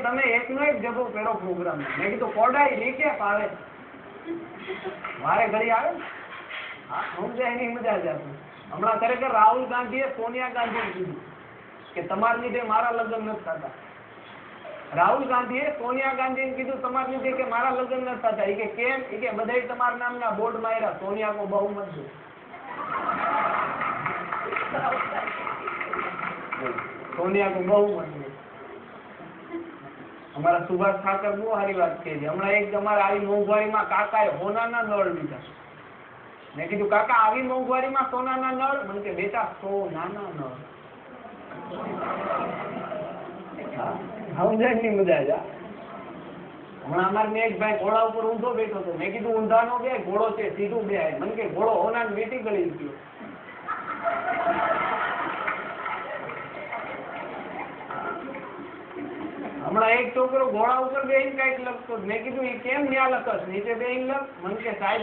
તમે એકનો એક જબો પેલો પ્રોગ્રામ. મેં કીધું કોડાઈ લીકે પાવે મારે ઘડી આવે ને. હા સમજાય એની મજા જ આપે. હમણાં ખરેખર રાહુલ ગાંધીએ સોનિયા ગાંધીને કીધું કે તમારા લીધે મારા લગ્ન નથી થતા. રાહુલ ગાંધીએ સોનિયા ગાંધીને કીધું તમારા લીધે કે મારા લગ્ન નથી થતા. એ કે કેમ? એ કે બધાય તમારા નામના બોર્ડ માર્યા, સોનિયા કો બહુમત દો. સોનિયા કો બહુમત દો. અમારા સુભાષ ઠાકર બહુ સારી વાત કહે છે. હમણાં એક અમારા આવી મોંઘવારીમાં કાકાએ હોનાના નળ લીધા. મેં કીધું કાકા આવી મોંઘવારીમાં સોનાના નળ? મને કે બેટા સોનાના નળ. સમજાય મજા જ. હમણાં અમારે મેં એક ભાઈ ઘોડા ઉપર ઊંધો બેઠો હતો. મેં કીધું ઊંધા નો બે, ઘોડો છે સીધું બે. મને કે ઘોડો હોના વીટી ગળી ગયો. હમણાં એક છોકરો ઘોડા ઉપર બેહીને કઈક લખતો. મેં કીધું એ કેમ ન્યા લખસ? નીચે બેહીને લખ. મને કે સાહેબ